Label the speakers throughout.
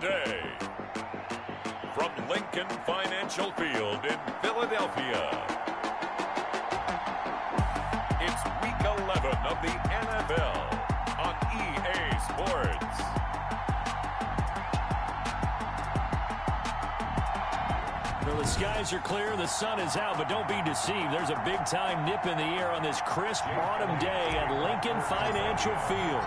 Speaker 1: today. From Lincoln Financial Field in Philadelphia, it's Week 11 of the NFL on EA Sports.
Speaker 2: Well, the skies are clear, the sun is out, but don't be deceived. There's a big-time nip in the air on this crisp autumn day at Lincoln Financial Field.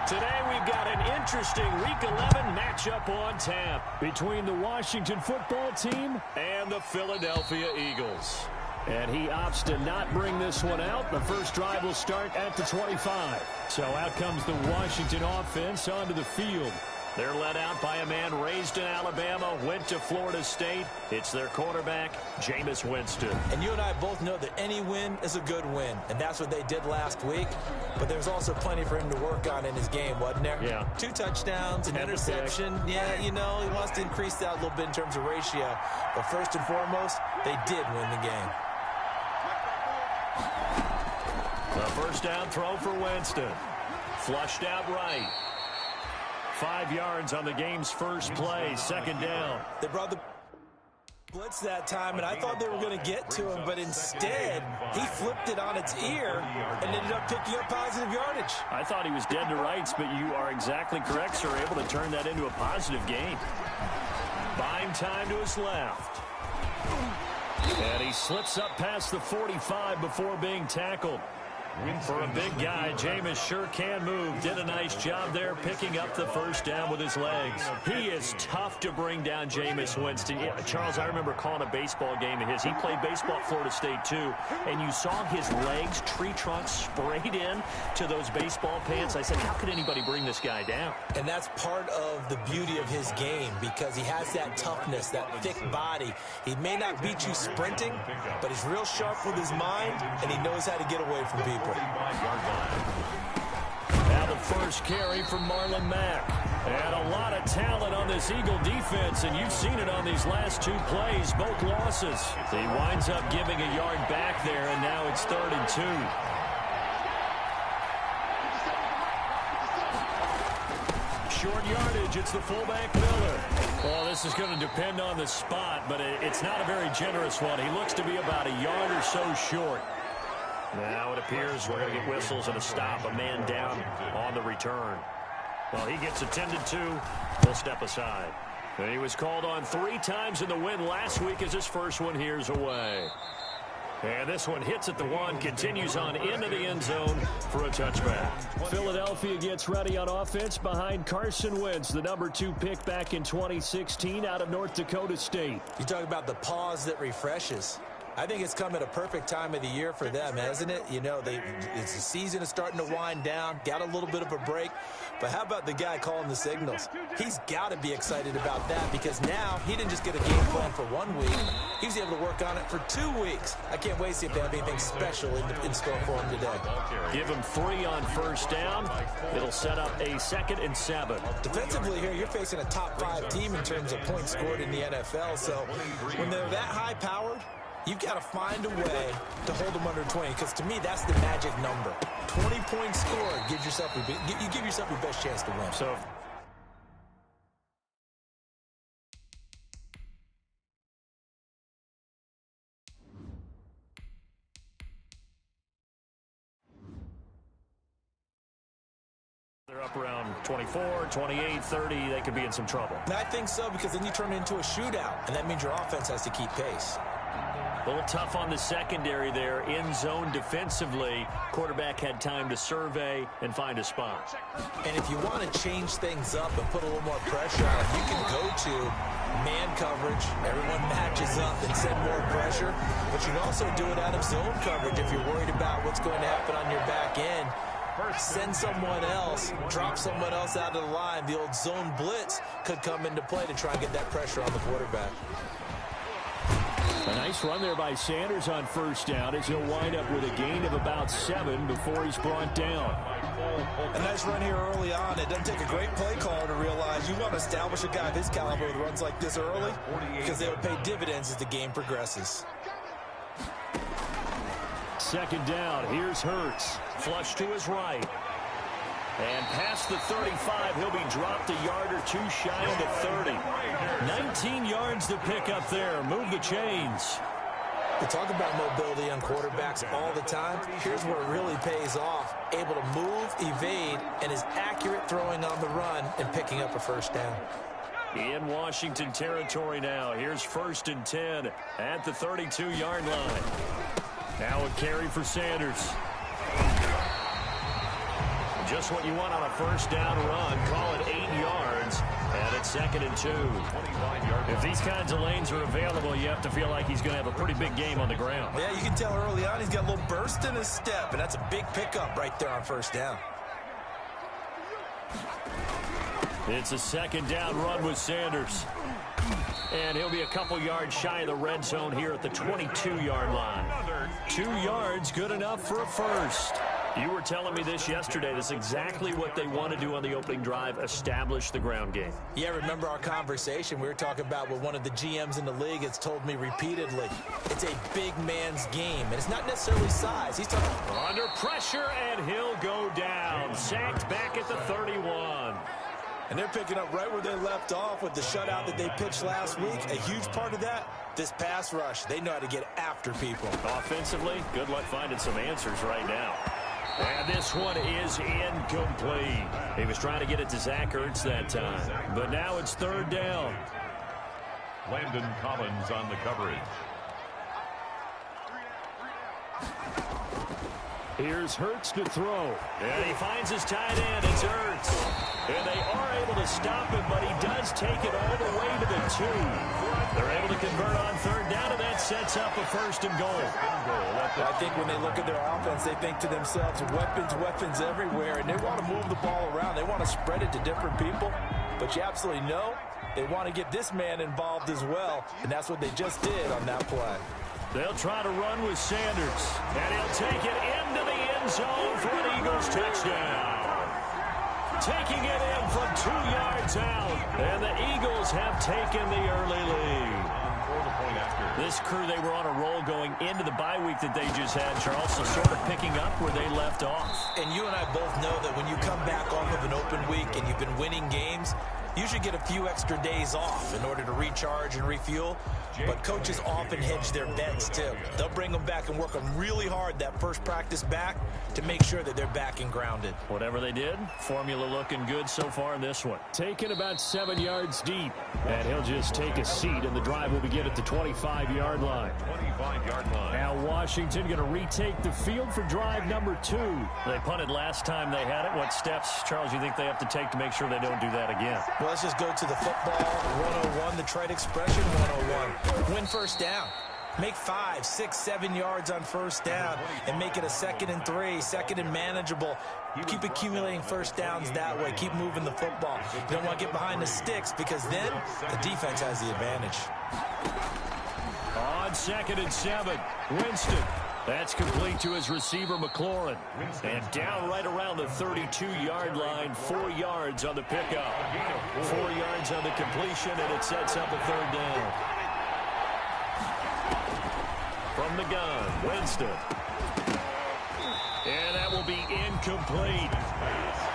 Speaker 2: Today we've got an interesting Week 11 matchup on tap between the Washington football team and the Philadelphia Eagles. And he opts to not bring this one out. The first drive will start at the 25. So out comes the Washington offense onto the field. They're led out by a man raised in Alabama, went to Florida State. It's their quarterback, Jameis Winston.
Speaker 3: And you and I both know that any win is a good win, and that's what they did last week. But there's also plenty for him to work on in his game, wasn't there?
Speaker 2: Yeah.
Speaker 3: 2 touchdowns, an interception. Yeah, you know, he wants to increase that a little bit in terms of ratio. But first and foremost, they did win the game.
Speaker 2: The first down throw for Winston. Flushed out right. 5 yards on the game's first play, second down.
Speaker 3: They brought the blitz that time, and I thought they were going to get to him, but instead, he flipped it on its ear and ended up picking up positive yardage.
Speaker 2: I thought he was dead to rights, but you are exactly correct, sir. Able to turn that into a positive gain. Buying time to his left. And he slips up past the 45 before being tackled. For a big guy, Jameis sure can move. Did a nice job there picking up the first down with his legs. He is tough to bring down, Jameis Winston. Yeah, Charles, I remember calling a baseball game of his. He played baseball at Florida State, too. And you saw his legs, tree trunks sprayed in to those baseball pants. I said, how could anybody bring this guy down?
Speaker 3: And that's part of the beauty of his game because he has that toughness, that thick body. He may not beat you sprinting, but he's real sharp with his mind, and he knows how to get away from people.
Speaker 2: Now the first carry from Marlon Mack. And a lot of talent on this Eagle defense, and you've seen it on these last 2 plays, both losses. He winds up giving a yard back there, and now it's 3rd and 2. Short yardage, it's the fullback Miller. Well, this is going to depend on the spot, but it's not a very generous one. He looks to be about a yard or so short. Now it appears we're going to get whistles and a stop. A man down on the return. Well, he gets attended to. We'll step aside. And he was called on 3 times in the win last week as his first one here's away. And this one hits at the 1, continues on into the end zone for a touchback. Philadelphia gets ready on offense behind Carson Wentz, the number 2 pick back in 2016 out of North Dakota State.
Speaker 3: You talk about the pause that refreshes. I think it's come at a perfect time of the year for them, hasn't it? You know, the season is starting to wind down, got a little bit of a break. But how about the guy calling the signals? He's got to be excited about that because now he didn't just get a game plan for 1 week. He was able to work on it for 2 weeks. I can't wait to see if they have anything special in store for him today.
Speaker 2: Give him 3 on first down. It'll set up a 2nd and 7.
Speaker 3: Defensively here, you're facing a top 5 team in terms of points scored in the NFL. So when they're that high-powered, you've got to find a way to hold them under 20, because to me, that's the magic number. 20 points scored, you give yourself your best chance to win.
Speaker 2: So they're up around 24, 28, 30, they could be in some trouble.
Speaker 3: And I think so, because then you turn it into a shootout, and that means your offense has to keep pace.
Speaker 2: A little tough on the secondary there. In zone defensively. Quarterback had time to survey and find a spot.
Speaker 3: And if you want to change things up and put a little more pressure on, you can go to man coverage. Everyone matches up and send more pressure. But you can also do it out of zone coverage if you're worried about what's going to happen on your back end. Send someone else, drop someone else out of the line. The old zone blitz could come into play to try and get that pressure on the quarterback.
Speaker 2: A nice run there by Sanders on first down as he'll wind up with a gain of about 7 before he's brought down.
Speaker 3: A nice run here early on. It doesn't take a great play caller to realize you want to establish a guy of his caliber with runs like this early because they will pay dividends as the game progresses.
Speaker 2: Second down. Here's Hurts. Flush to his right. And past the 35, he'll be dropped a yard or two shy of the 30. 19 yards to pick up there. Move the chains.
Speaker 3: We talk about mobility on quarterbacks all the time. Here's where it really pays off. Able to move, evade, and is accurate throwing on the run and picking up a first down.
Speaker 2: In Washington territory now. Here's 1st and 10 at the 32-yard line. Now a carry for Sanders. Just what you want on a first down run. Call it 8 yards. And it's 2nd and 2. If these kinds of lanes are available, you have to feel like he's going to have a pretty big game on the ground.
Speaker 3: Yeah, you can tell early on he's got a little burst in his step, and that's a big pickup right there on first down.
Speaker 2: It's a 2nd down run with Sanders. And he'll be a couple yards shy of the red zone here at the 22-yard line. 2 yards, good enough for a first. You were telling me this yesterday. That's exactly what they want to do on the opening drive, establish the ground game.
Speaker 3: Yeah, remember our conversation? We were talking about what one of the GMs in the league has told me repeatedly. It's a big man's game, and it's not necessarily size. He's talking
Speaker 2: under pressure, and he'll go down. Sacked back at the 31.
Speaker 3: And they're picking up right where they left off with the shutout that they pitched last week. A huge part of that, this pass rush. They know how to get after people.
Speaker 2: Offensively, good luck finding some answers right now. And this one is incomplete. He was trying to get it to Zach Ertz that time. But now it's 3rd down.
Speaker 1: Landon Collins on the coverage.
Speaker 2: Here's Hurts to throw. And he finds his tight end. It's Ertz. And they are able to stop him, but he does take it all the way to the 2. They're able to convert on 3rd down, and that sets up a 1st and goal.
Speaker 3: I think when they look at their offense, they think to themselves, weapons everywhere, and they want to move the ball around. They want to spread it to different people, but you absolutely know they want to get this man involved as well, and that's what they just did on that play.
Speaker 2: They'll try to run with Sanders, and he'll take it into the end zone for an Eagles touchdown. Taking it in from 2 yards out, and the Eagles have taken the early lead. This crew, they were on a roll going into the bye week that they just had, Charles, so sort of picking up where they left off.
Speaker 3: And you and I both know that when you come back off of an open week and you've been winning games, you should get a few extra days off in order to recharge and refuel. But coaches often hedge their bets, too. They'll bring them back and work them really hard that first practice back to make sure that they're back and grounded.
Speaker 2: Whatever they did, formula looking good so far in this one. Taken about 7 yards deep. And he'll just take a seat, and the drive will begin at the 25-yard line.
Speaker 1: 25-yard line.
Speaker 2: Now Washington going to retake the field for drive number 2. They punted last time they had it. What steps, Charles, you think they have to take to make sure they don't do that again?
Speaker 3: Well, let's just go to the football 101, the trite expression 101. Win first down. Make 5, 6, 7 yards on first down and make it a 2nd and 3, 2nd and manageable. Keep accumulating first downs that way. Keep moving the football. You don't want to get behind the sticks because then the defense has the advantage.
Speaker 2: On 2nd and 7, Winston. That's complete to his receiver, McLaurin. And down right around the 32-yard line, 4 yards on the pickup. 4 yards on the completion, and it sets up a 3rd down. From the gun, Winston. And that will be incomplete.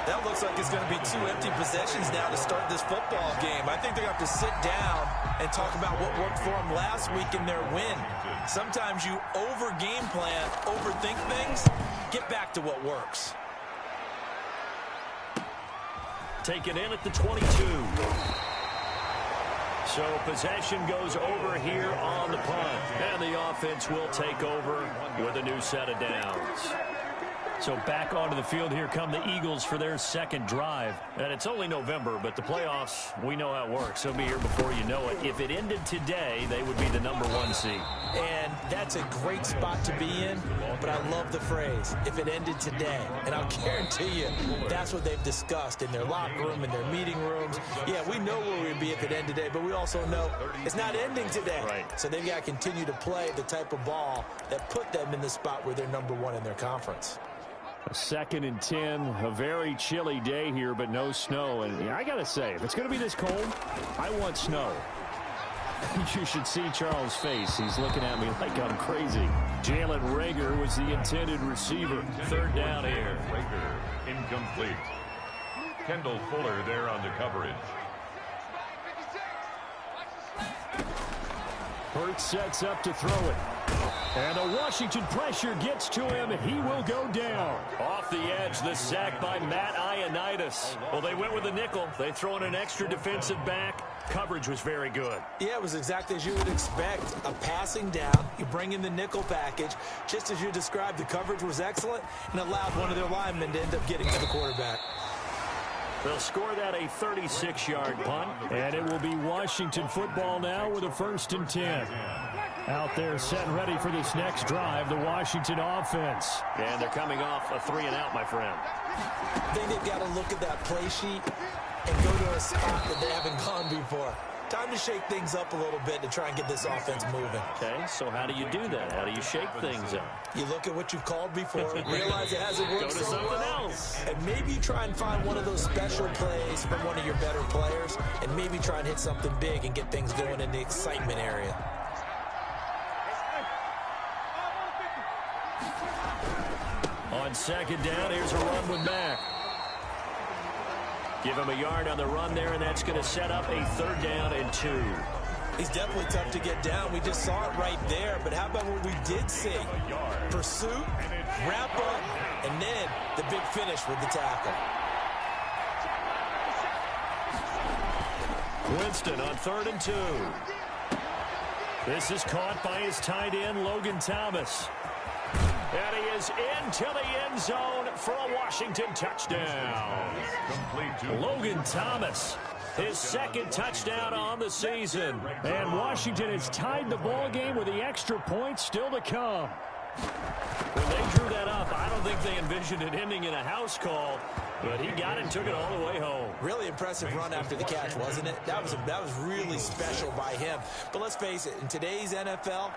Speaker 3: That looks like it's going to be 2 empty possessions now to start this football game. I think they're going to have to sit down and talk about what worked for them last week in their win. Sometimes you over-game plan, overthink things, get back to what works.
Speaker 2: Take it in at the 22. So possession goes over here on the punt. And the offense will take over with a new set of downs. So back onto the field, here come the Eagles for their 2nd drive. And it's only November, but the playoffs, we know how it works. They'll be here before you know it. If it ended today, they would be the number 1 seed.
Speaker 3: And that's a great spot to be in, but I love the phrase, if it ended today. And I'll guarantee you, that's what they've discussed in their locker room, in their meeting rooms. Yeah, we know where we'd be if it ended today, but we also know it's not ending today.
Speaker 2: Right.
Speaker 3: So they've got to continue to play the type of ball that put them in the spot where they're number 1 in their conference.
Speaker 2: A 2nd and 10, a very chilly day here, but no snow. And yeah, I got to say, if it's going to be this cold, I want snow. You should see Charles' face. He's looking at me like I'm crazy. Jalen Reagor was the intended receiver. 3rd down here.
Speaker 1: Reagor incomplete. Kendall Fuller there on the coverage.
Speaker 2: Hurts sets up to throw it. And the Washington pressure gets to him. He will go down. Off the edge, the sack by Matt Ioannidis. Well, they went with a nickel. They throw in an extra defensive back. Coverage was very good.
Speaker 3: Yeah, it was exactly as you would expect. A passing down, you bring in the nickel package. Just as you described, the coverage was excellent and allowed one of their linemen to end up getting to the quarterback.
Speaker 2: They'll score that a 36-yard punt. And it will be Washington football now with a 1st and 10. Out there set and ready for this next drive, the Washington offense. And they're coming off a 3-and-out, my friend.
Speaker 3: I think they've got to look at that play sheet and go to a spot that they haven't gone before. Time to shake things up a little bit to try and get this offense moving.
Speaker 2: Okay, so how do you do that? How do you shake things up?
Speaker 3: You look at what you've called before, realize it hasn't worked so well,
Speaker 2: else.
Speaker 3: and maybe try and find one of those special plays from one of your better players, and maybe try and hit something big and get things going in the excitement area.
Speaker 2: On 2nd down, here's a run with Mack. Give him a yard on the run there, and that's going to set up a 3rd down and 2.
Speaker 3: He's definitely tough to get down. We just saw it right there. But how about what we did see? Pursuit, wrap up, and then the big finish with the tackle.
Speaker 2: Winston on 3rd and 2. This is caught by his tight end, Logan Thomas. And he is into the end zone for a Washington touchdown. Logan Thomas, his 2nd touchdown on the season. And Washington has tied the ball game with the extra point still to come. When they drew that up, I don't think they envisioned it ending in a house call, but he got it, took it all the way home.
Speaker 3: Really impressive run after the catch, wasn't it? That was really special by him. But let's face it, in today's NFL,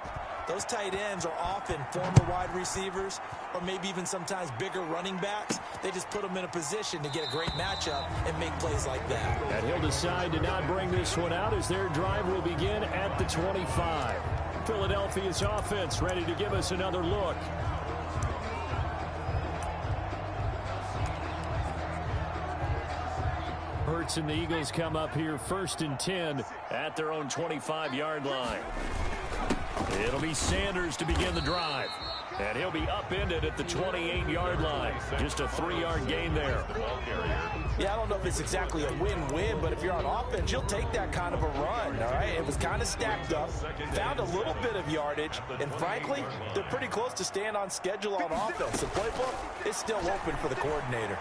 Speaker 3: those tight ends are often former wide receivers or maybe even sometimes bigger running backs. They just put them in a position to get a great matchup and make plays like that.
Speaker 2: And he'll decide to not bring this one out as their drive will begin at the 25. Philadelphia's offense ready to give us another look. Hurts and the Eagles come up here 1st and 10 at their own 25-yard line. It'll be Sanders to begin the drive. And he'll be upended at the 28-yard line. Just a 3-yard gain there.
Speaker 3: Yeah, I don't know if it's exactly a win-win, but if you're on offense, you'll take that kind of a run, all right? It was kind of stacked up, found a little bit of yardage, and frankly, they're pretty close to staying on schedule on offense. The playbook is still open for the coordinator.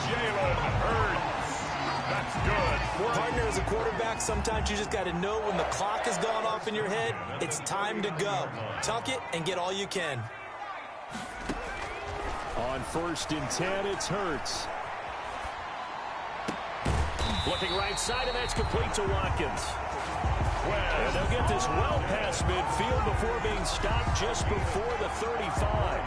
Speaker 1: Jalen Hurts. That's good.
Speaker 3: Partner, as a quarterback, sometimes you just got to know when the clock has gone off in your head, it's time to go. Tuck it and get all you can.
Speaker 2: On 1st and 10, it's Hurts. Looking right side, and that's complete to Watkins. And they'll get this well past midfield before being stopped just before the 35.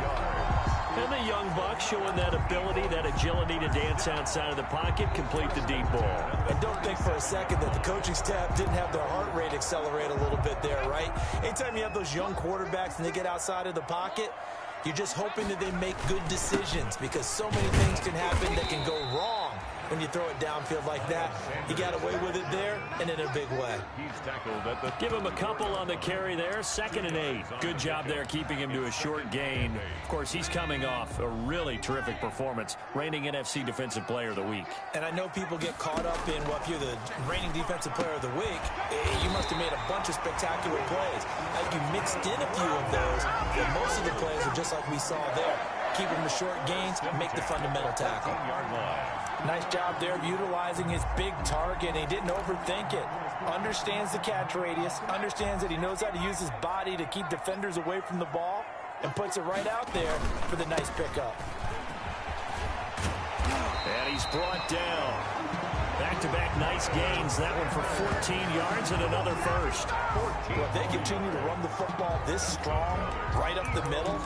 Speaker 2: And the young buck showing that ability, that agility to dance outside of the pocket, complete the deep ball.
Speaker 3: And don't think for a second that the coaching staff didn't have their heart rate accelerate a little bit there, right? Anytime you have those young quarterbacks and they get outside of the pocket, you're just hoping that they make good decisions because so many things can happen that can go wrong when you throw it downfield like that. He got away with it there and in a big way.
Speaker 2: Give him a couple on the carry there. 2nd and 8. Good job there keeping him to a short gain. Of course, he's coming off a really terrific performance, reigning NFC Defensive Player of the Week.
Speaker 3: And I know people get caught up in, well, if you're the reigning Defensive Player of the Week, you must have made a bunch of spectacular plays. Like you mixed in a few of those, but most of the plays are just like we saw there. Keep them to short gains, make the fundamental tackle. Nice job there of utilizing his big target. He didn't overthink it. Understands the catch radius. Understands that he knows how to use his body to keep defenders away from the ball. And puts it right out there for the nice pickup.
Speaker 2: And he's brought down. Back-to-back nice gains. That one for 14 yards and another first.
Speaker 3: Well, if they continue to run the football this strong, right up the middle,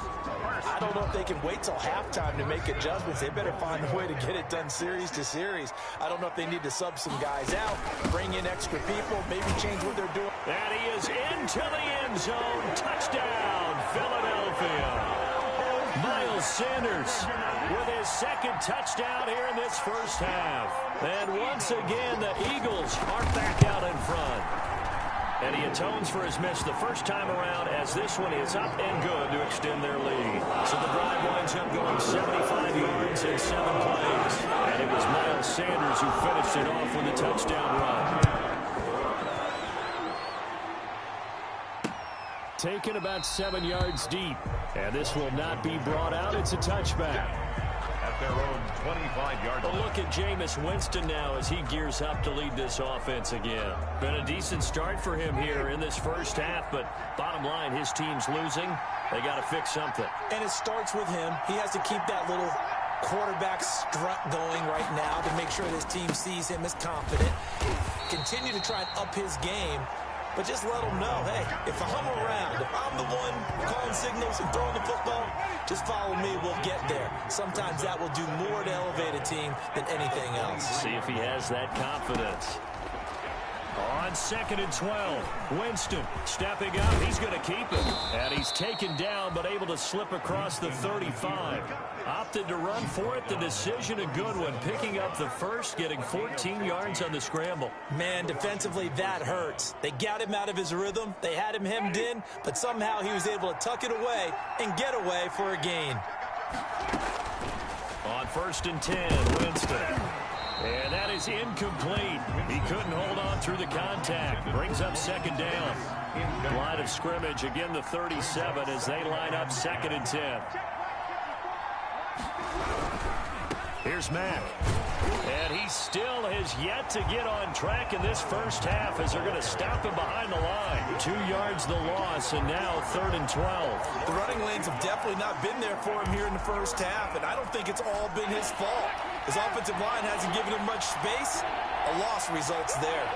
Speaker 3: I don't know if they can wait till halftime to make adjustments. They better find a way to get it done series to series. I don't know if they need to sub some guys out, bring in extra people, maybe change what they're doing.
Speaker 2: And he is into the end zone. Touchdown, Philadelphia. Miles Sanders with his second touchdown here in this first half. And once again, the Eagles are back out in front. And he atones for his miss the first time around as this one is up and good to extend their lead. So the drive winds up going 75 yards in 7 plays. And it was Miles Sanders who finished it off with a touchdown run. Taken about 7 yards deep. And this will not be brought out. It's a touchback.
Speaker 1: At their own 25-yard line.
Speaker 2: A look at Jameis Winston now as he gears up to lead this offense again. Been a decent start for him here in this first half, but bottom line, his team's losing. They got to fix something.
Speaker 3: And it starts with him. He has to keep that little quarterback strut going right now to make sure his team sees him as confident. Continue to try and up his game. But just let them know, hey, if I'm around, if I'm the one calling signals and throwing the football, just follow me, we'll get there. Sometimes that will do more to elevate a team than anything else.
Speaker 2: See if he has that confidence. On 2nd and 12, Winston stepping up. He's going to keep it. And he's taken down, but able to slip across the 35. Opted to run for it. The decision a good one. Picking up the first, getting 14 yards on the scramble.
Speaker 3: Man, defensively, that hurts. They got him out of his rhythm. They had him hemmed in, but somehow he was able to tuck it away and get away for a gain.
Speaker 2: On 1st and 10, Winston. And that is incomplete. He couldn't hold on through the contact. Brings up 2nd down. Line of scrimmage, again the 37 as they line up 2nd and 10. Here's Mack. And he still has yet to get on track in this first half as they're going to stop him behind the line. 2 yards the loss, and now 3rd and 12.
Speaker 3: The running lanes have definitely not been there for him here in the first half, and I don't think it's all been his fault. His offensive line hasn't given him much space. A loss results there.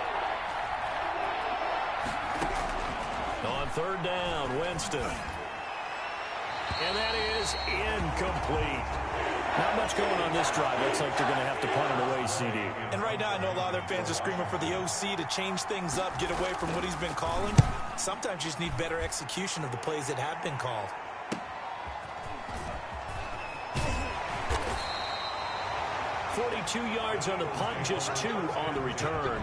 Speaker 2: On 3rd down, Winston. And that is incomplete. Not much going on this drive. Looks like they're going to have to punt it away, CD.
Speaker 3: And right now, I know a lot of their fans are screaming for the OC to change things up, get away from what he's been calling. Sometimes you just need better execution of the plays that have been called.
Speaker 2: .42 yards on the punt, just 2 on the return.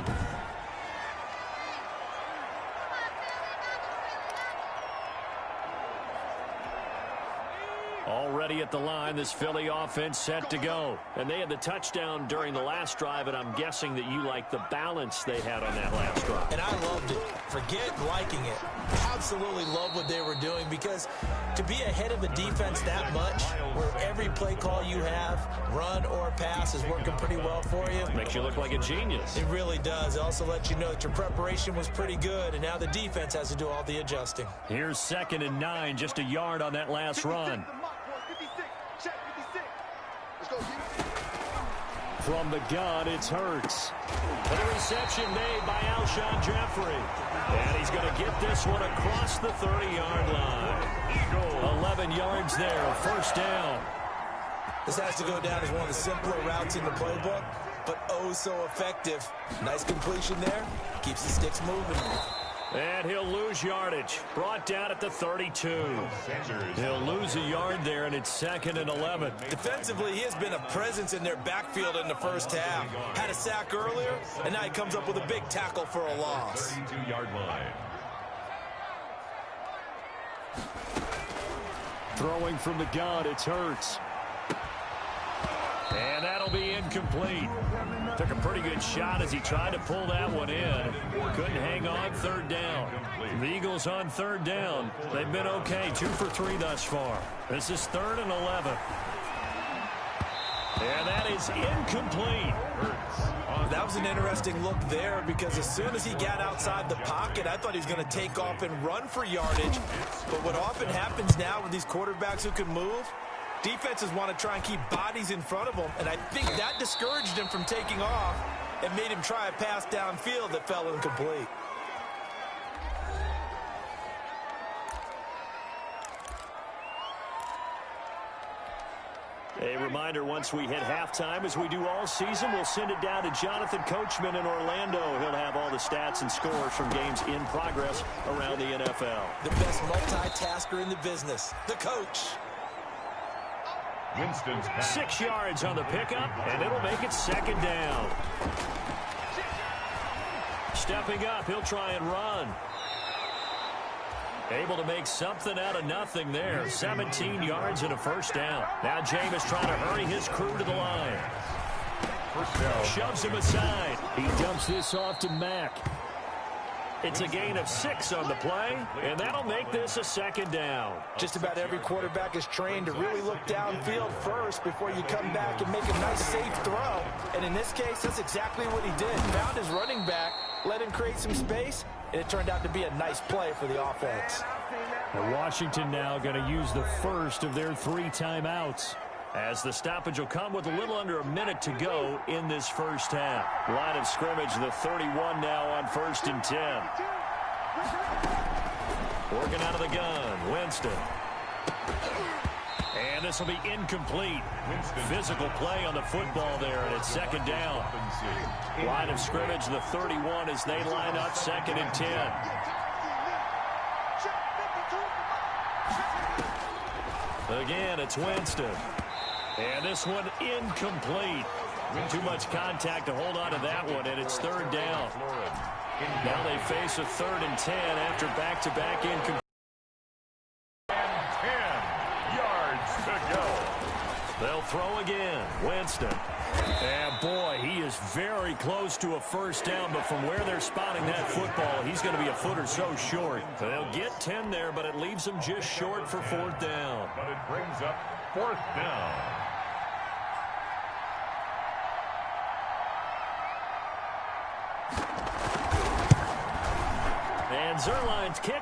Speaker 2: Already at the line, this Philly offense set to go. And they had the touchdown during the last drive, and I'm guessing that you like the balance they had on that last drive.
Speaker 3: And I loved it. Forget liking it. Absolutely love what they were doing, because to be ahead of a defense that much, where every play call you have, run or pass, is working pretty well for you.
Speaker 2: Makes you look like a genius.
Speaker 3: It really does. It also lets you know that your preparation was pretty good, and now the defense has to do all the adjusting.
Speaker 2: Here's 2nd and 9, just a yard on that last run. From the gun, it's Hurts. And a reception made by Alshon Jeffrey. And he's going to get this one across the 30-yard line. 11 yards there, 1st down.
Speaker 3: This has to go down as one of the simpler routes in the playbook, but oh so effective. Nice completion there. Keeps the sticks moving.
Speaker 2: And he'll lose yardage. Brought down at the 32. He'll lose a yard there, and it's 2nd and 11.
Speaker 3: Defensively, he has been a presence in their backfield in the first half. Had a sack earlier, and now he comes up with a big tackle for a loss.
Speaker 1: 32-yard line.
Speaker 2: Throwing from the gun, it's Hurts. And that'll be incomplete. Took a pretty good shot as he tried to pull that one in. Couldn't hang on 3rd down. The Eagles on 3rd down. They've been okay, 2 for 3 thus far. This is 3rd and 11. And that is incomplete.
Speaker 3: That was an interesting look there, because as soon as he got outside the pocket, I thought he was going to take off and run for yardage. But what often happens now with these quarterbacks who can move, defenses want to try and keep bodies in front of them, and I think that discouraged him from taking off and made him try a pass downfield that fell incomplete.
Speaker 2: A reminder, once we hit halftime, as we do all season, we'll send it down to Jonathan Coachman in Orlando. He'll have all the stats and scores from games in progress around the NFL.
Speaker 3: The best multitasker in the business, the coach.
Speaker 1: Winston's pass.
Speaker 2: 6 yards on the pickup, and it'll make it second down. Stepping up, he'll try and run. Able to make something out of nothing there. 17 yards and a first down. Now Jameis trying to hurry his crew to the line.
Speaker 1: First down.
Speaker 2: Shoves him aside. He dumps this off to Mack. It's a gain of 6 on the play, and that'll make this a second down.
Speaker 3: Just about every quarterback is trained to really look downfield first before you come back and make a nice, safe throw. And in this case, that's exactly what he did. Found his running back, let him create some space, and it turned out to be a nice play for the offense.
Speaker 2: And Washington now going to use the first of their 3 timeouts, as the stoppage will come with a little under a minute to go in this first half. Line of scrimmage, the 31 now on 1st and 10. Working out of the gun, Winston. And this will be incomplete. Physical play on the football there, and it's second down. Line of scrimmage, the 31 as they line up 2nd and 10. Again, it's Winston. And this one incomplete. Too much contact to hold on to that one, and it's 3rd down. Now they face a 3rd and 10 after back-to-back incomplete.
Speaker 1: And 10 yards to go.
Speaker 2: They'll throw again. Winston. And boy, he is very close to a first down, but from where they're spotting that football, he's going to be a foot or so short. They'll get 10 there, but it leaves them just short for 4th down.
Speaker 1: But it brings up 4th down.
Speaker 2: And Zerline's kick.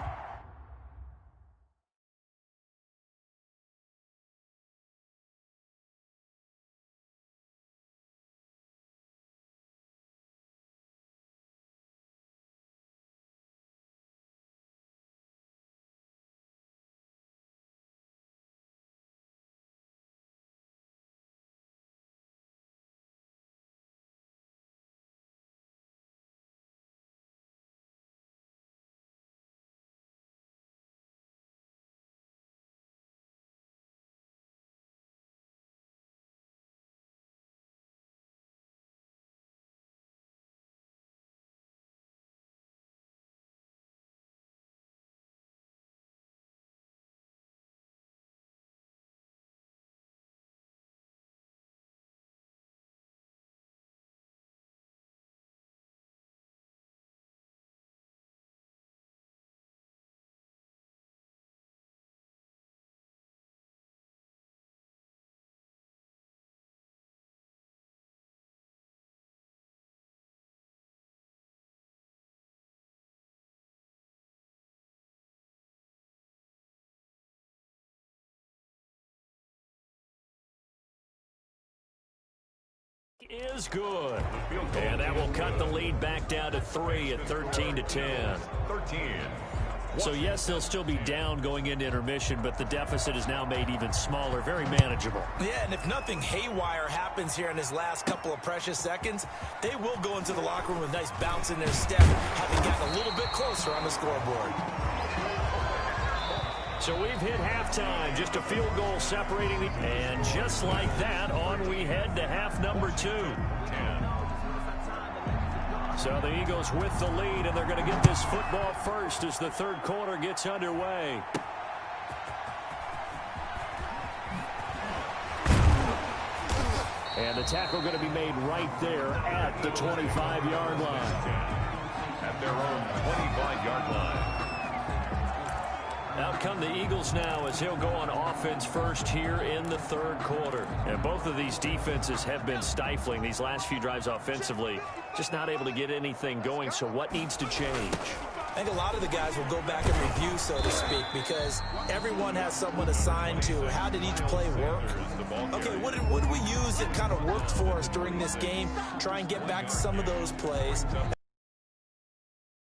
Speaker 2: Is good. And that will cut the lead back down to 3 at 13 to 10.
Speaker 1: 13.
Speaker 2: So yes, they'll still be down going into intermission, but the deficit is now made even smaller, very manageable.
Speaker 3: Yeah, and if nothing haywire happens here in his last couple of precious seconds, they will go into the locker room with a nice bounce in their step, having gotten a little bit closer on the scoreboard.
Speaker 2: So we've hit halftime, just a field goal separating the... And just like that, on we head to half number 2. So the Eagles with the lead, and they're going to get this football first as the 3rd quarter gets underway. And the tackle going to be made right there at the 25-yard line.
Speaker 1: At their own 25-yard line.
Speaker 2: Out come the Eagles now as he'll go on offense first here in the 3rd quarter. And both of these defenses have been stifling these last few drives offensively. Just not able to get anything going, so what needs to change?
Speaker 3: I think a lot of the guys will go back and review, so to speak, because everyone has someone assigned to how did each play work. Okay, what did we use that kind of worked for us during this game? Try and get back to some of those plays.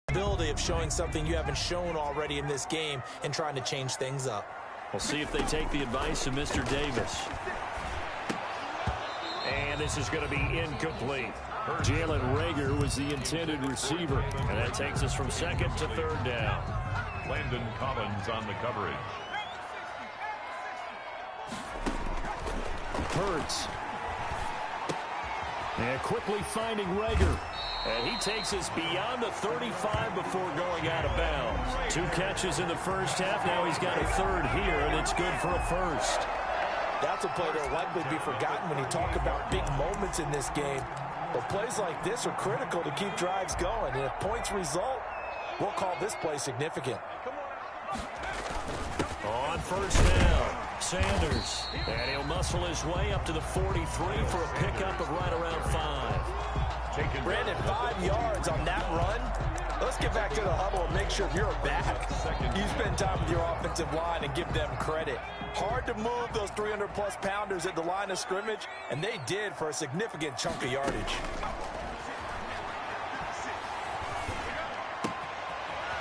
Speaker 3: Ability of showing something you haven't shown already in this game and trying to change things up.
Speaker 2: We'll see if they take the advice of Mr. Davis. And this is going to be incomplete. Jalen Reagor was the intended receiver, and that takes us from 2nd to 3rd down.
Speaker 1: Landon Collins on the coverage.
Speaker 2: Hurts. And quickly finding Rager. And he takes us beyond the 35 before going out of bounds. 2 catches in the first half. Now he's got a third here, and it's good for a first.
Speaker 3: That's a play that will likely be forgotten when you talk about big moments in this game. But plays like this are critical to keep drives going. And if points result, we'll call this play significant.
Speaker 2: On first down, Sanders. And he'll muscle his way up to the 43 for a pickup of right around 5.
Speaker 3: Brandon, 5 yards on that run. Let's get back to the huddle and make sure you're back. You spend time with your offensive line and give them credit. Hard to move those 300-plus pounders at the line of scrimmage, and they did for a significant chunk of yardage.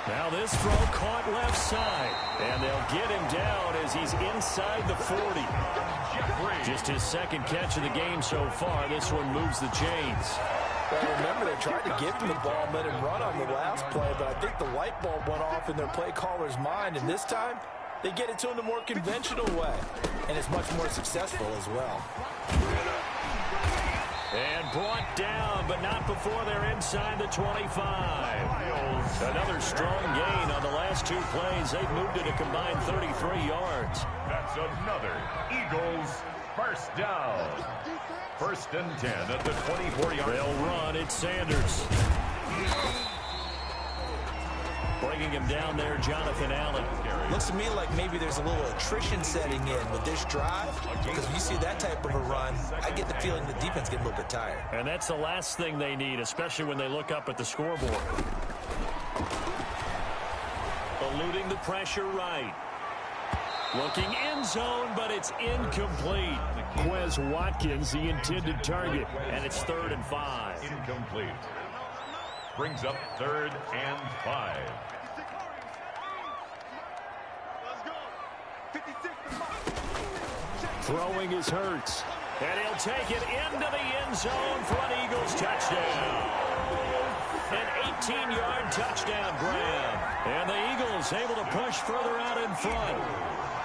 Speaker 2: Now this throw caught left side, and they'll get him down as he's inside the 40. Just his second catch of the game so far. This one moves the chains.
Speaker 3: Well, remember, they tried to give him the ball and let him run on the last play, but I think the light bulb went off in their play caller's mind, and this time they get it to him the more conventional way, and it's much more successful as well.
Speaker 2: And brought down, but not before they're inside the 25. Another strong gain on the last 2 plays. They've moved it a combined 33 yards.
Speaker 1: That's another Eagles first down. 1st and 10 at the 24-yard.
Speaker 2: They'll run. It's Sanders. Bringing him down there, Jonathan Allen.
Speaker 3: Looks to me like maybe there's a little attrition setting in with this drive, because when you see that type of a run, I get the feeling the defense getting a little bit tired.
Speaker 2: And that's the last thing they need, especially when they look up at the scoreboard. Eluding the pressure right. Looking end zone, but it's incomplete. Quez Watkins, the intended target, and it's 3rd and 5.
Speaker 1: Incomplete. Brings up 3rd and 5.
Speaker 2: Throwing is Hurts. And he'll take it into the end zone for an Eagles touchdown. An 18-yard touchdown grab. And the Eagles able to push further out in front.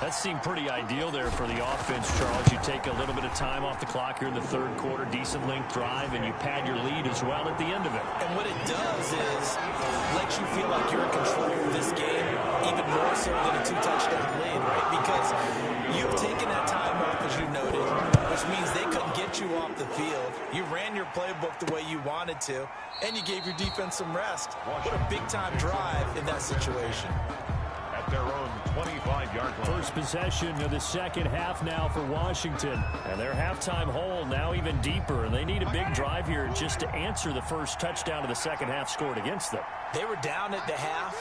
Speaker 2: That seemed pretty ideal there for the offense, Charles. You take a little bit of time off the clock here in the 3rd quarter, decent length drive, and you pad your lead as well at the end of it.
Speaker 3: And what it does is let you feel like you're in control of this game, even more so than a 2-touchdown lead, right? Because you've taken that time off, as you noted, which means they couldn't get you off the field. You ran your playbook the way you wanted to, and you gave your defense some rest. What a big-time drive in that situation.
Speaker 1: Their own 25-yard line.
Speaker 2: First possession of the second half now for Washington. And their halftime hole now even deeper. And they need a big drive here just to answer the first touchdown of the second half scored against them.
Speaker 3: They were down at the half.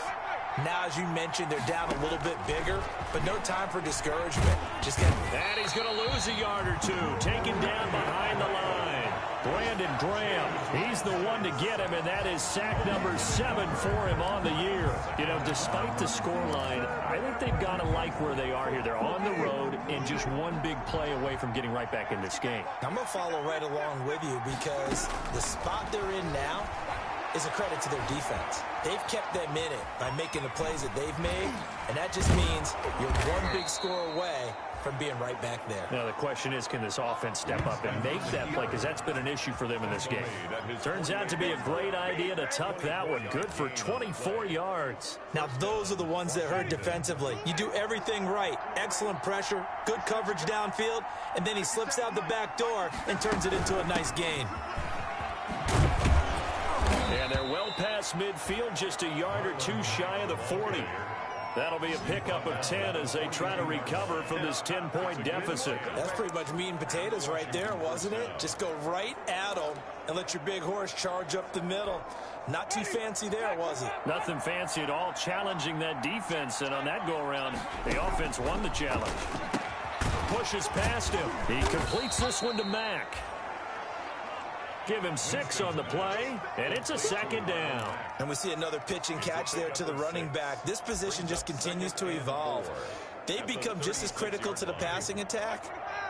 Speaker 3: Now, as you mentioned, they're down a little bit bigger, but no time for discouragement. Just get.
Speaker 2: And he's going to lose a yard or 2. Taken down behind the line. Brandon Graham, he's the one to get him, and that is sack number 7 for him on the year. You know, despite the scoreline, I think they've got to like where they are here. They're on the road and just one big play away from getting right back in this game.
Speaker 3: I'm going to follow right along with you because the spot they're in now is a credit to their defense. They've kept them in it by making the plays that they've made, and that just means you're one big score away from being right back there.
Speaker 2: Now the question is, can this offense step up and make that play? Because that's been an issue for them in this game. Turns out to be a great idea to tuck that one. Good for 24 yards.
Speaker 3: Now those are the ones that hurt defensively. You do everything right. Excellent pressure, good coverage downfield, and then he slips out the back door and turns it into a nice gain.
Speaker 2: And they're well past midfield, just a yard or 2 shy of the 40. That'll be a pickup of 10 as they try to recover from this 10-point deficit.
Speaker 3: That's pretty much meat and potatoes right there, wasn't it? Just go right at them and let your big horse charge up the middle. Not too fancy there, was it?
Speaker 2: Nothing fancy at all, challenging that defense. And on that go-around, the offense won the challenge. Pushes past him. He completes this one to Mack. Give him 6 on the play, and it's a 2nd down.
Speaker 3: And we see another pitch and catch there to the running back. This position just continues to evolve. They become just as critical to the passing attack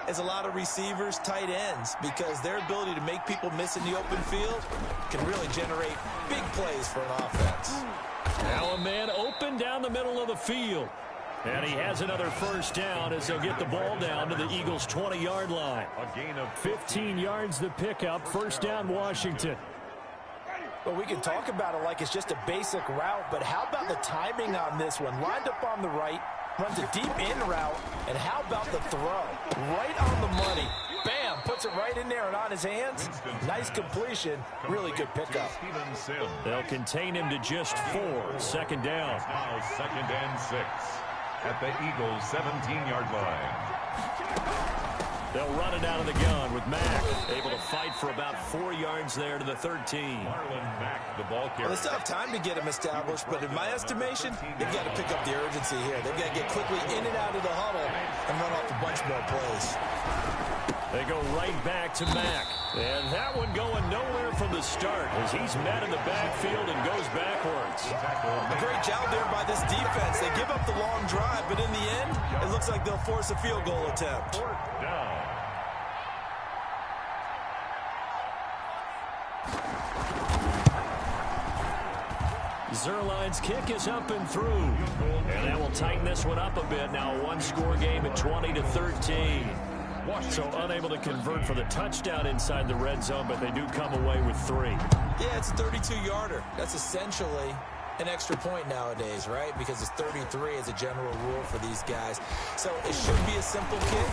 Speaker 3: as a lot of receivers, tight ends, because their ability to make people miss in the open field can really generate big plays for an offense.
Speaker 2: Now a man open down the middle of the field. And he has another first down as they'll get the ball down to the Eagles' 20-yard line.
Speaker 1: A gain of
Speaker 2: 15 yards the pickup. First down, Washington.
Speaker 3: Well, we can talk about it like it's just a basic route, but how about the timing on this one? Lined up on the right, runs a deep in route, and how about the throw? Right on the money. Bam, puts it right in there and on his hands. Nice completion, really good pickup.
Speaker 2: They'll contain him to just 4. Second down.
Speaker 1: Now 2nd and 6 at the Eagles' 17-yard line.
Speaker 2: They'll run it out of the gun with Mack, able to fight for about 4 yards there to the 13.
Speaker 1: Marlon Mack, the ball carrier.
Speaker 3: Well, they still have time to get him established, but in my estimation, they've got to pick up the urgency here. They've got to get quickly in and out of the huddle and run off a bunch more plays.
Speaker 2: They go right back to Mack. And that one going nowhere from the start as he's met in the backfield and goes backwards.
Speaker 3: A great job there by this defense. They give up the long drive, but in the end, it looks like they'll force a field goal attempt.
Speaker 1: 4th down.
Speaker 2: Zerline's kick is up and through. And that will tighten this one up a bit. Now a one-score game at 20-13. So unable to convert for the touchdown inside the red zone, but they do come away with 3.
Speaker 3: Yeah, it's a 32-yarder. That's essentially an extra point nowadays, right? Because it's 33 as a general rule for these guys. So it should be a simple kick.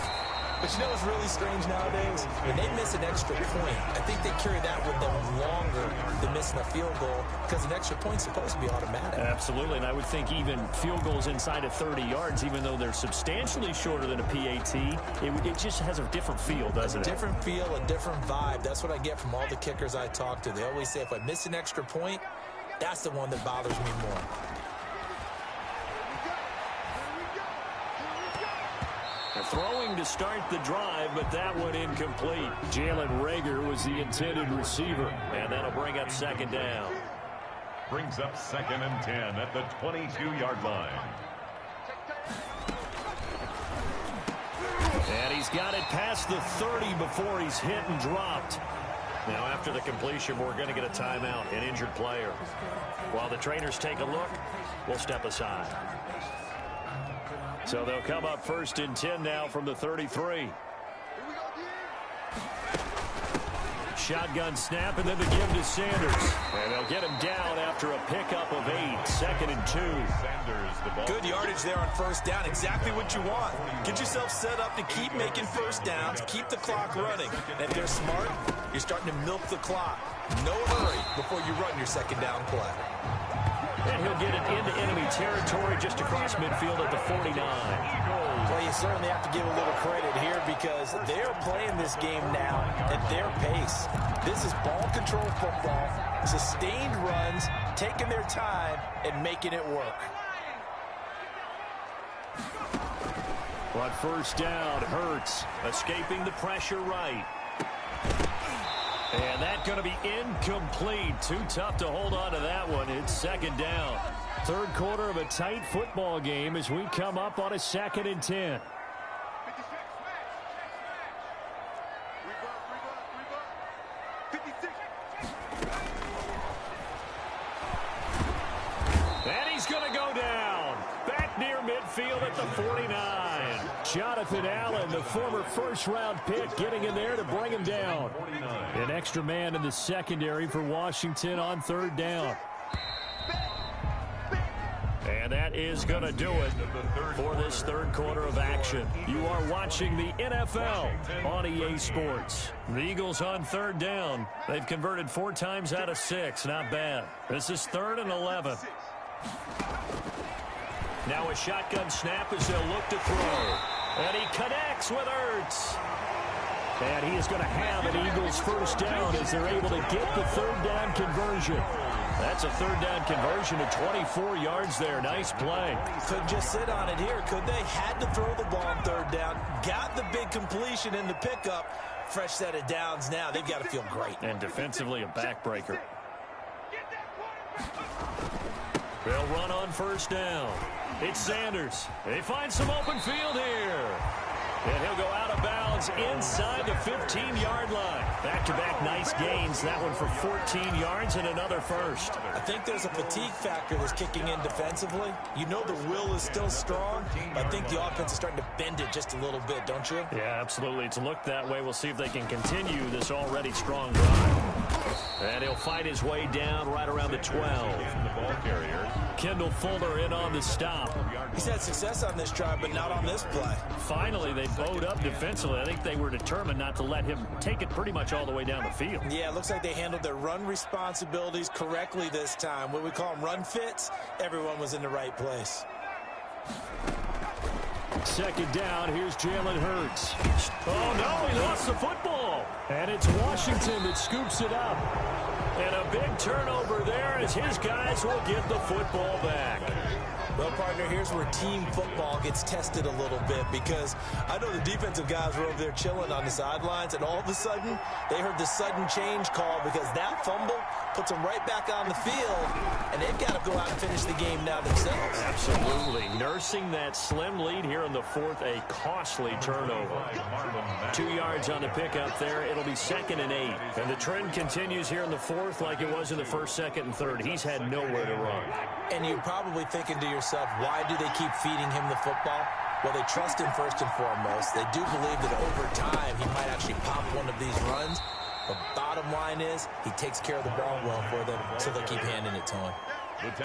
Speaker 3: But you know what's really strange nowadays? When they miss an extra point, I think they carry that with them longer than missing a field goal because an extra point's supposed to be automatic.
Speaker 2: Absolutely, and I would think even field goals inside of 30 yards, even though they're substantially shorter than a PAT, it just has a different feel, doesn't it?
Speaker 3: A different feel, a different vibe. That's what I get from all the kickers I talk to. They always say if I miss an extra point, that's the one that bothers me more.
Speaker 2: Throwing to start the drive, but that one incomplete. Jalen Reagor was the intended receiver, and that'll bring up 2nd down.
Speaker 1: Brings up 2nd and 10 at the 22-yard line.
Speaker 2: And he's got it past the 30 before he's hit and dropped. Now after the completion, we're going to get a timeout, an injured player. While the trainers take a look, we'll step aside. So they'll come up 1st and 10 now from the 33. Shotgun snap, and then the give to Sanders. And they'll get him down after a pickup of 8. 2nd and 2.
Speaker 1: Sanders, the ball.
Speaker 3: Good yardage there on 1st down. Exactly what you want. Get yourself set up to keep making first downs, keep the clock running. And if they're smart, you're starting to milk the clock. No hurry before you run your 2nd down play.
Speaker 2: And he'll get it into enemy territory just across midfield at the 49.
Speaker 3: Well, you certainly have to give a little credit here because they're playing this game now at their pace. This is ball control football, sustained runs, taking their time and making it work.
Speaker 2: On 1st down, Hurts escaping the pressure right. And that's going to be incomplete. Too tough to hold on to that one. It's 2nd down. 3rd quarter of a tight football game as we come up on a 2nd and 10. And he's going to go down. Back near midfield at the 49. Jonathan Allen, the former first-round pick, getting in there to bring him down. An extra man in the secondary for Washington on 3rd down. And that is going to do it for this 3rd quarter of action. You are watching the NFL on EA Sports. The Eagles on 3rd down. They've converted 4 times out of 6. Not bad. This is 3rd and 11. Now a shotgun snap as they'll look to throw. And he connects with Ertz. And he is going to have an Eagles first down as they're able to get the 3rd down conversion. That's a 3rd down conversion of 24 yards there. Nice play.
Speaker 3: Couldn't just sit on it here, could they? Had to throw the ball on 3rd down. Got the big completion in the pickup. Fresh set of downs now. They've got to feel great.
Speaker 2: And defensively a backbreaker. They'll run on 1st down. It's Sanders. They find some open field here. And he'll go out of bounds inside the 15-yard line. Back-to-back nice gains. That one for 14 yards and another first.
Speaker 3: I think there's a fatigue factor that's kicking in defensively. You know the will is still strong, but I think the offense is starting to bend it just a little bit, don't you?
Speaker 2: Yeah, absolutely. It's looked that way. We'll see if they can continue this already strong drive. And he'll fight his way down right around the 12.
Speaker 1: The ball carrier.
Speaker 2: Kendall Fuller in on the stop.
Speaker 3: He's had success on this drive, but not on this play.
Speaker 2: Finally, they bowed up defensively. I think they were determined not to let him take it pretty much all the way down the field.
Speaker 3: Yeah, it looks like they handled their run responsibilities correctly this time. What we call them run fits, everyone was in the right place.
Speaker 2: Second down, here's Jalen Hurts. Oh, no, he lost the football. And it's Washington that scoops it up. And a big turnover there as his guys will get the football back.
Speaker 3: Well, partner, here's where team football gets tested a little bit, because I know the defensive guys were over there chilling on the sidelines, and all of a sudden, they heard the sudden change call because that fumble puts them right back on the field, and they've got to go out and finish the game now themselves.
Speaker 2: Absolutely. Nursing that slim lead here in the fourth, a costly turnover. 2 yards on the pickup there. It'll be 2nd and 8. And the trend continues here in the fourth like it was in the first, second, and third. He's had nowhere to run.
Speaker 3: And you're probably thinking to yourself, why do they keep feeding him the football? Well, they trust him first and foremost. They do believe that over time he might actually pop one of these runs. The bottom line is he takes care of the ball well for them, so they'll keep handing it to him.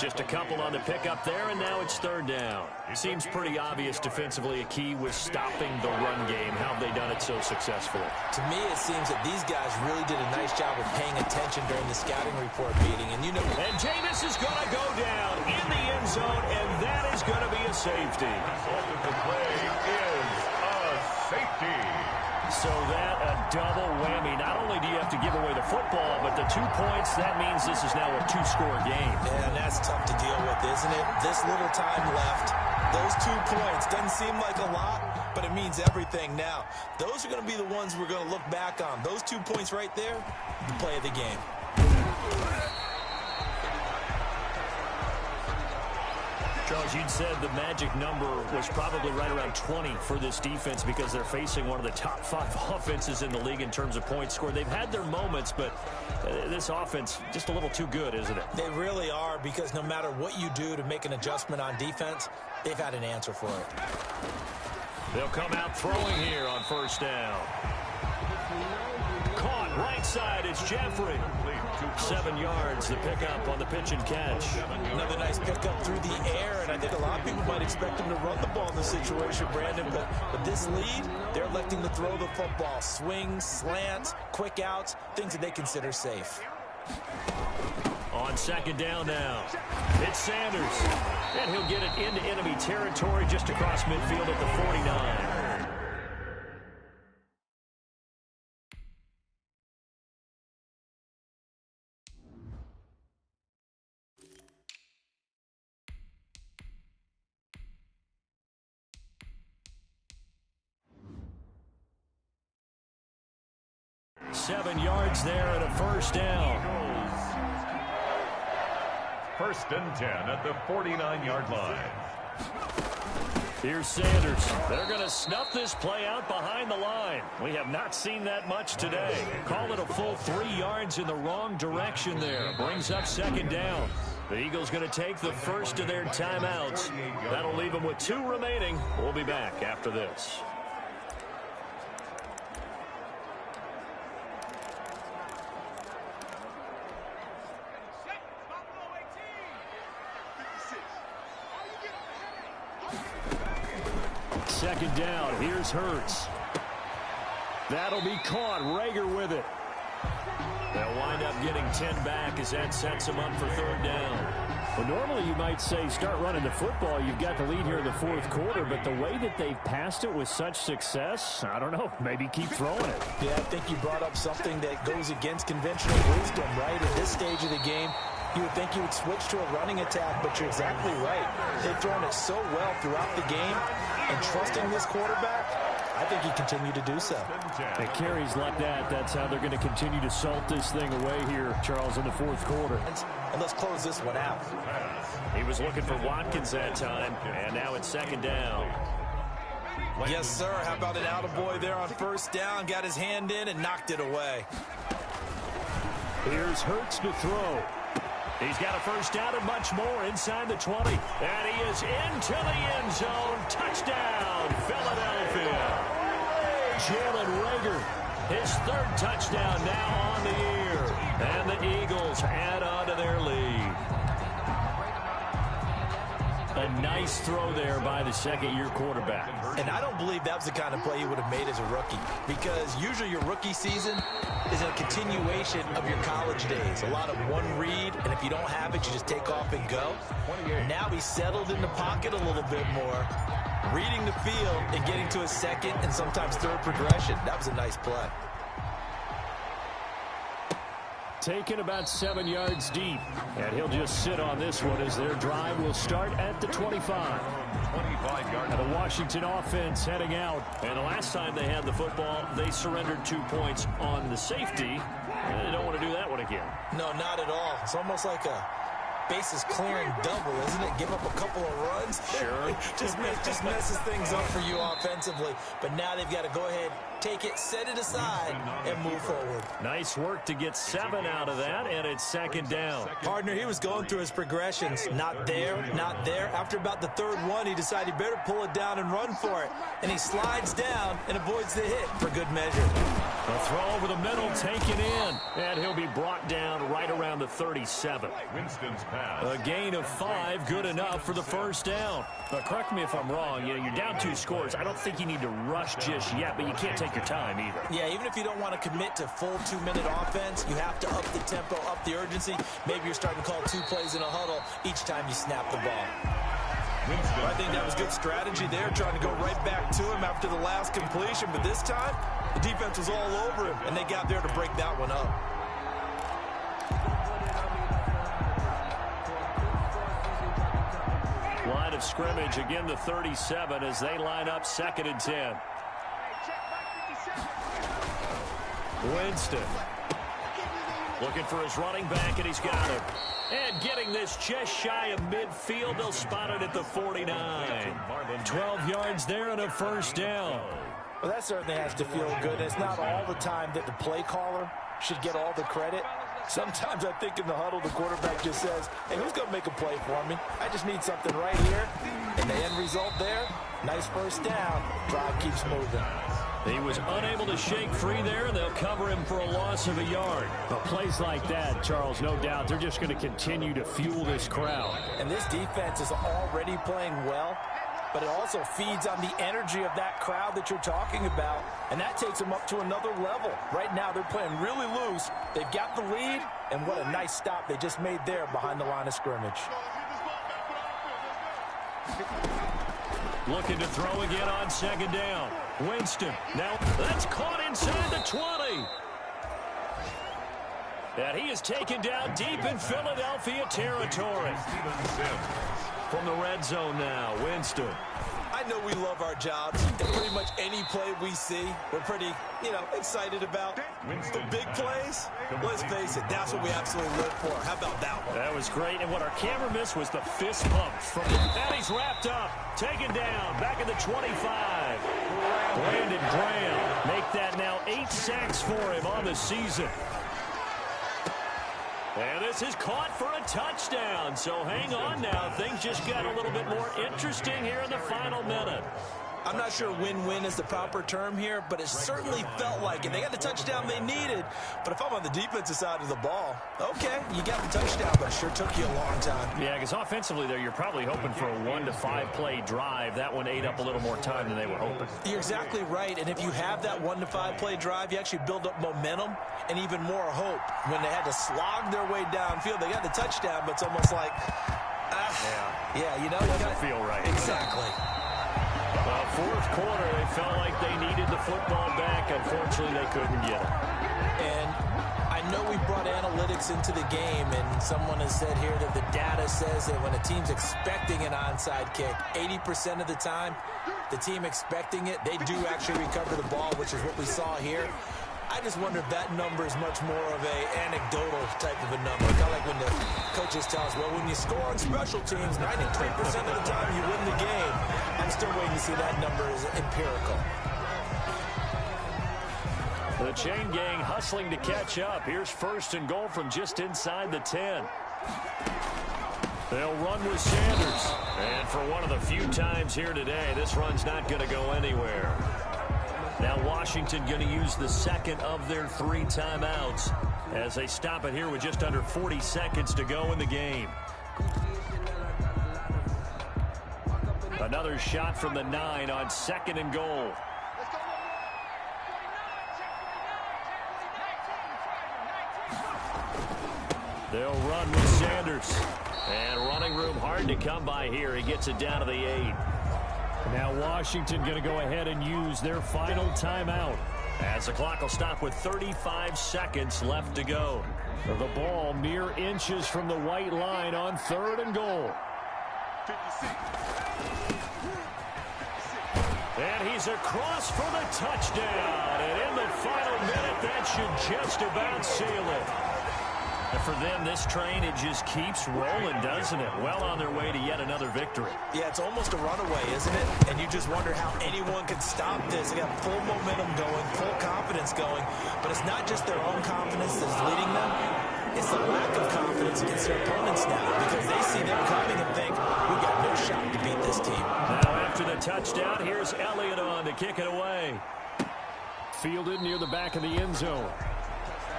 Speaker 2: Just a couple on the pickup there, and now it's 3rd down. Seems pretty obvious defensively a key was stopping the run game. How have they done it so successfully?
Speaker 3: To me, it seems that these guys really did a nice job of paying attention during the scouting report meeting. And you know,
Speaker 2: and Jameis is going to go down in the end zone, and that is going to be a safety.
Speaker 1: The play is a safety.
Speaker 2: So that a double whammy. Not only do you have to give away the football, but the 2 points, that means this is now a 2-score game.
Speaker 3: Yeah, and that's tough to deal with, isn't it? This little time left, those 2 points, doesn't seem like a lot, but it means everything now. Those are going to be the ones we're going to look back on. Those 2 points right there, the play of the game.
Speaker 2: Charles, you'd said the magic number was probably right around 20 for this defense because they're facing one of the top 5 offenses in the league in terms of points scored. They've had their moments, but this offense just a little too good, isn't it?
Speaker 3: They really are, because no matter what you do to make an adjustment on defense, they've had an answer for it.
Speaker 2: They'll come out throwing here on 1st down. Caught right side, it's Jeffrey. 7 yards, the pickup on the pitch and catch.
Speaker 3: Another nice pickup through the air, and I think a lot of people might expect him to run the ball in this situation, Brandon, but with this lead, they're electing to throw the football. Swings, slants, quick outs, things that they consider safe.
Speaker 2: On 2nd down now, it's Sanders, and he'll get it into enemy territory just across midfield at the 49. Seven yards there and a 1st down.
Speaker 1: 1st and 10 at the 49-yard line.
Speaker 2: Here's Sanders. They're going to snuff this play out behind the line. We have not seen that much today. Call it a full 3 yards in the wrong direction there. Brings up 2nd down. The Eagles going to take the first of their timeouts. That'll leave them with 2 remaining. We'll be back after this. Second down, here's Hurts. That'll be caught. Rager with it. They'll wind up getting 10 back as that sets them up for 3rd down.
Speaker 4: Well, normally you might say start running the football. You've got the lead here in the 4th quarter, but the way that they've passed it with such success, I don't know, maybe keep throwing it.
Speaker 3: Yeah, I think you brought up something that goes against conventional wisdom, right? At this stage of the game, you would think you would switch to a running attack, but you're exactly right. They've thrown it so well throughout the game, and trusting this quarterback, I think he continued to do so.
Speaker 4: It carries like that. That's how they're going to continue to salt this thing away here, Charles, in the 4th quarter.
Speaker 3: And let's close this one out.
Speaker 2: He was looking for Watkins that time, and now it's 2nd down.
Speaker 3: Yes, sir. How about an attaboy there on first down? Got his hand in and knocked it away.
Speaker 2: Here's Hurts to throw. He's got a first down and much more inside the 20. And he is into the end zone. Touchdown, Philadelphia. Jalen Reagor, his third touchdown now on the year. And the Eagles add on to their lead. A nice throw there by the second-year quarterback.
Speaker 3: And I don't believe that was the kind of play he would have made as a rookie, because usually your rookie season is a continuation of your college days. A lot of one read, and if you don't have it, you just take off and go. Now he's settled in the pocket a little bit more, reading the field and getting to his second and sometimes third progression. That was a nice play.
Speaker 4: Taken about 7 yards deep. And he'll just sit on this one as their drive will start at the 25.
Speaker 1: 25-yard.
Speaker 4: And the Washington offense heading out.
Speaker 2: And the last time they had the football, they surrendered 2 points on the safety. And they don't want to do that one again.
Speaker 3: No, not at all. It's almost like a bases clearing double, isn't it? Give up a couple of runs.
Speaker 2: Sure.
Speaker 3: just messes things up for you offensively. But now they've got to go ahead, take it, set it aside, and move forward.
Speaker 2: Nice work to get 7 out of that, and it's second down.
Speaker 3: Partner, he was going through his progressions. Not there, not there. After about the third one, he decided he better pull it down and run for it. And he slides down and avoids the hit for good measure.
Speaker 2: A throw over the middle, taken in. And he'll be brought down right around the 37.
Speaker 1: Winston's pass.
Speaker 2: A gain of 5, good enough for the first down. Now, correct me if I'm wrong. You're down 2 scores. I don't think you need to rush just yet, but you can't take your time either.
Speaker 3: Yeah, even if you don't want to commit to full 2-minute offense, you have to up the tempo, up the urgency. Maybe you're starting to call 2 plays in a huddle each time you snap the ball. I think that was good strategy there, trying to go right back to him after the last completion. But this time, the defense was all over him, and they got there to break that one up.
Speaker 2: Line of scrimmage, again the 37 as they line up 2nd and 10. Winston looking for his running back, and he's got him. And getting this just shy of midfield, they'll spot it at the 49. 12 yards there and a first down.
Speaker 3: Well, that certainly has to feel good. It's not all the time that the play caller should get all the credit. Sometimes I think in the huddle, the quarterback just says, hey, who's going to make a play for me? I just need something right here. And the end result there, nice first down. Drive keeps moving.
Speaker 2: He was unable to shake free there, and they'll cover him for a loss of a yard.
Speaker 4: But plays like that, Charles, no doubt, they're just going to continue to fuel this crowd.
Speaker 3: And this defense is already playing well, but it also feeds on the energy of that crowd that you're talking about, and that takes them up to another level. Right now, they're playing really loose. They've got the lead, and what a nice stop they just made there behind the line of scrimmage.
Speaker 2: Looking to throw again on 2nd down. Winston. Now, that's caught inside the 20. And he is taken down deep in Philadelphia territory. From the red zone now, Winston.
Speaker 3: I know we love our jobs, and pretty much any play we see, we're pretty, excited about. The big plays, let's face it, that's what we absolutely live for. How about that one?
Speaker 2: That was great, and what our camera missed was the fist pump from the... And he's wrapped up, taken down, back at the 25. Brandon Graham, make that now 8 sacks for him on the season. And this is caught for a touchdown. So hang on now. Things just got a little bit more interesting here in the final minute.
Speaker 3: I'm not sure win-win is the proper term here, but it certainly felt like it. They got the touchdown they needed, but if I'm on the defensive side of the ball, okay, you got the touchdown, but it sure took you a long time.
Speaker 2: Yeah, because offensively there, you're probably hoping for a 1 to 5 play drive. That one ate up a little more time than they were hoping.
Speaker 3: You're exactly right, and if you have that 1 to 5 play drive, you actually build up momentum and even more hope. When they had to slog their way downfield, they got the touchdown, but it's almost like,
Speaker 2: it doesn't feel right.
Speaker 3: Exactly.
Speaker 2: Well, 4th quarter, they felt like they needed the football back. Unfortunately, they couldn't get it.
Speaker 3: And I know we brought analytics into the game, and someone has said here that the data says that when a team's expecting an onside kick, 80% of the time, the team expecting it, they do actually recover the ball, which is what we saw here. I just wonder if that number is much more of a anecdotal type of a number. Kind of like when the coaches tell us, well, when you score on special teams, 93% of the time you win the game. I'm still waiting Obviously, that number is empirical.
Speaker 2: The chain gang hustling to catch up. Here's 1st and goal from just inside the 10. They'll run with Sanders. And for one of the few times here today, this run's not going to go anywhere. Now Washington going to use the second of their 3 timeouts as they stop it here with just under 40 seconds to go in the game. Another shot from the 9 on 2nd and goal. They'll run with Sanders. And running room hard to come by here. He gets it down to the 8. Now Washington going to go ahead and use their final timeout as the clock will stop with 35 seconds left to go. The ball mere inches from the white line on 3rd and goal.
Speaker 1: 56.
Speaker 2: And he's across for the touchdown. And in the final minute, that should just about seal it. And for them, this train, it just keeps rolling, doesn't it? Well on their way to yet another victory.
Speaker 3: Yeah, it's almost a runaway, isn't it? And you just wonder how anyone can stop this. They got full momentum going, full confidence going. But it's not just their own confidence that's leading them. It's the lack of confidence against their opponents now because they see them coming and think, we've got no shot to beat this team.
Speaker 2: Now after the touchdown, here's Elliott on to kick it away. Fielded near the back of the end zone.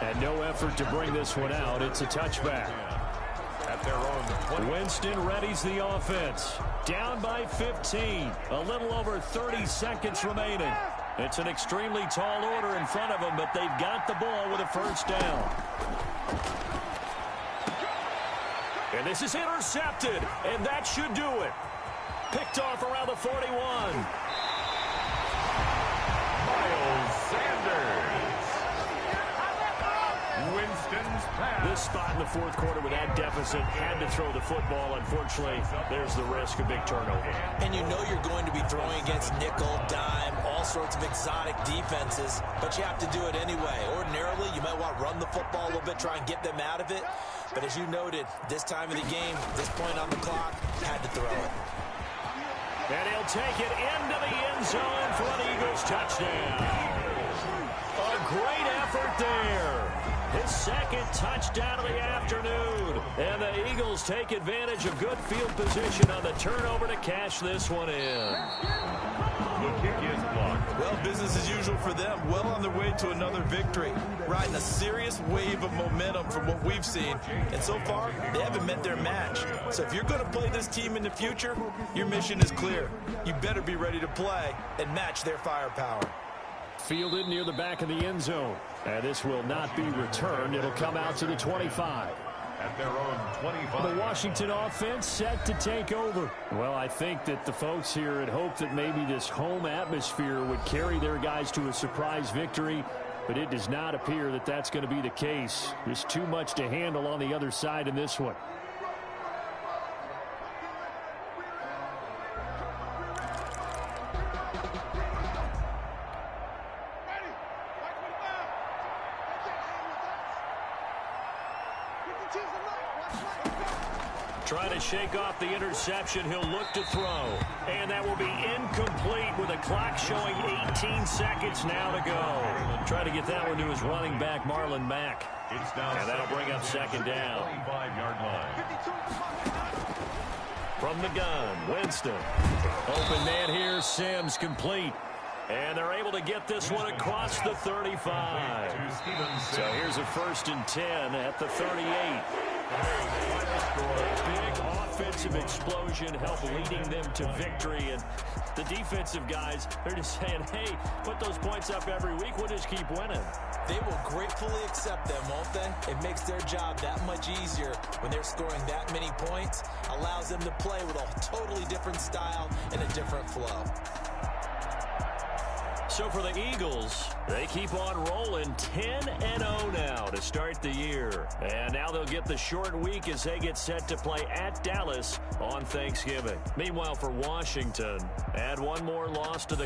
Speaker 2: And no effort to bring this one out. It's a touchback.
Speaker 1: At their own 20.
Speaker 2: Winston readies the offense. Down by 15. A little over 30 seconds remaining. It's an extremely tall order in front of them, but they've got the ball with a 1st down. And this is intercepted, and that should do it. Picked off around the 41.
Speaker 1: Miles Sanders. Winston's pass.
Speaker 2: This spot in the 4th quarter with that deficit had to throw the football. Unfortunately, there's the risk of big turnover.
Speaker 3: And you know you're going to be throwing against nickel, dime, all sorts of exotic defenses, but you have to do it anyway. Ordinarily, you might want to run the football a little bit, try and get them out of it. But as you noted, this time of the game, this point on the clock, had to throw it.
Speaker 2: And he'll take it into the end zone for an Eagles touchdown. A great effort there. His 2nd touchdown of the afternoon. And the Eagles take advantage of good field position on the turnover to cash this one in.
Speaker 1: The kick is blocked.
Speaker 3: Well, business as usual for them. Well on their way to another victory. Riding a serious wave of momentum from what we've seen. And so far, they haven't met their match. So if you're going to play this team in the future, your mission is clear. You better be ready to play and match their firepower.
Speaker 4: Fielded near the back of the end zone. And this will not be returned. It'll come out to the 25.
Speaker 1: At their own 25.
Speaker 4: The Washington offense set to take over. Well, I think that the folks here had hoped that maybe this home atmosphere would carry their guys to a surprise victory, but it does not appear that that's going to be the case. There's too much to handle on the other side in this one.
Speaker 2: Trying to shake off the interception. He'll look to throw. And that will be incomplete with the clock showing 18 seconds now to go. Try to get that one to his running back, Marlon Mack.
Speaker 1: It's down.
Speaker 2: And that'll bring up 2nd down.
Speaker 1: 25-yard line.
Speaker 2: From the gun, Winston. Open man here, Sims complete. And they're able to get this one across the 35. So here's a 1st and 10 at the 38. Big offensive explosion help leading them to victory. And the defensive guys, they're just saying, hey, put those points up every week. We'll just keep winning.
Speaker 3: They will gratefully accept them, won't they? It makes their job that much easier when they're scoring that many points. Allows them to play with a totally different style and a different flow.
Speaker 2: So for the Eagles, they keep on rolling 10-0 now to start the year. And now they'll get the short week as they get set to play at Dallas on Thanksgiving. Meanwhile, for Washington, add one more loss to the